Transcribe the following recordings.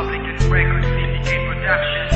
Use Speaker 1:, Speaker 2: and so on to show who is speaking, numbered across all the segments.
Speaker 1: Public and Record Syndicate Production.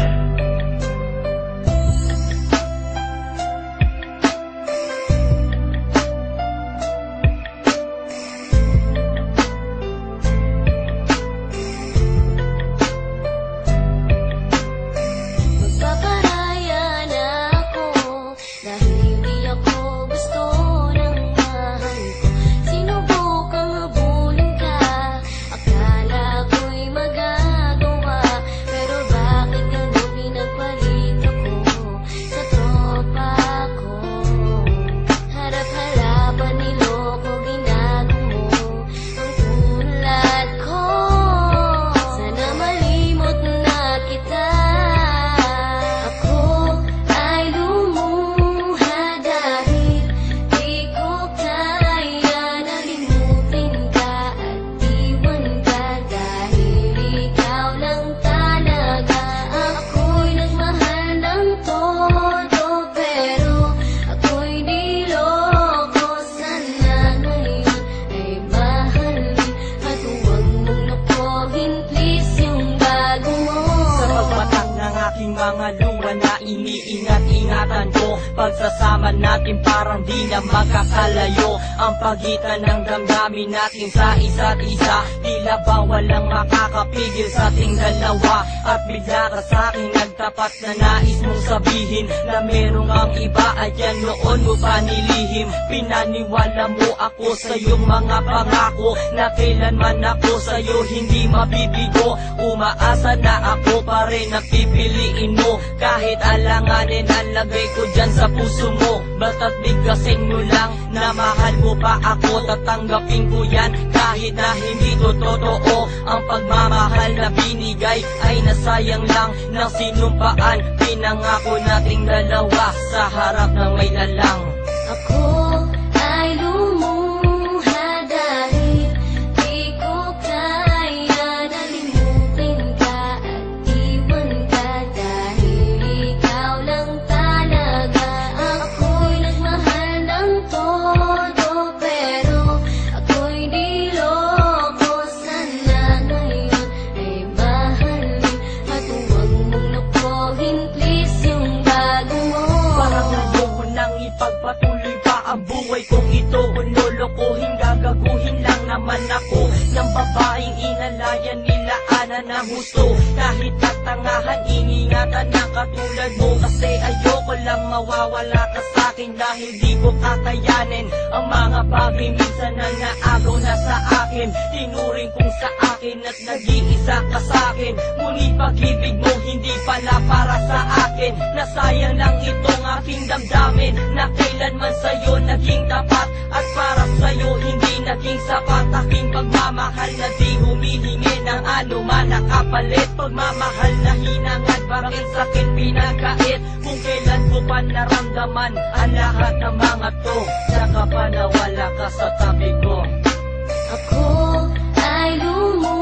Speaker 2: Mga luha na iniingat-ingatan ko, pagsasama natin parang di na magkakalayo. Ang pagitan ng damdamin natin sa isa't isa, tila ba walang makakapigil sa ating dalawa. At bigla ka sa'kin nagtapat na nais mong sabihin na merong ang iba, ayan noon mo pa nilihim. Pinaniwala mo ako sa iyong mga pangako, na kailanman ako sa'yo hindi mabibigo. Umaasa na ako pa rin na pipiliin mo, kahit alanganin ang lagay ko dyan sa puso mo. Bata't bigkasin mo lang na mahal mo pa ako, tatanggapin ko yan kahit na hindi to totoo. Ang pagmamahal na binigay ay nasayang lang ng sinumpaan. Pinangako nating dalawa sa harap ng may lalang.
Speaker 3: Ako ay lumuha dahil di ko kaya nalimutin ka at iwan ka, dahil ikaw lang talaga. Ako'y nagmahal ng todo, pero ako'y niloko. Sana ngayon ay mahalin at huwag mong lukuhin, please, yung bago mo.
Speaker 2: Parang ayoko nang ipagpatuloy pa ang buhay kong ito. Kung lolokohin, gagaguhin lang naman ako ng babaeng inalayan nila ana ng husto. Kahit katangahan, ingingatan ng katulad mo, kasi ayoko lang mawawala ka sa'kin, dahil di ko kakayanin ang mga bagay minsan na naagaw na sa akin. Tinuring kong sa akin at nag-iisa ka sa'kin, ngunit pag-ibig mo hindi pala para sa akin. Nasayang lang itong aking damdamin, na kailanman sa'yo naging tapat, at para sa'yo hindi naging sapat. Aking pagmamahal na di humihingi ng anuman na kapalit, pagmamahal na hinangad, bakit sa'kin pinagkait? Kung kailan ko pa naramdaman ang lahat ng mga to, tsaka pa nawala ka sa tabi ko.
Speaker 3: Ako ay lumuha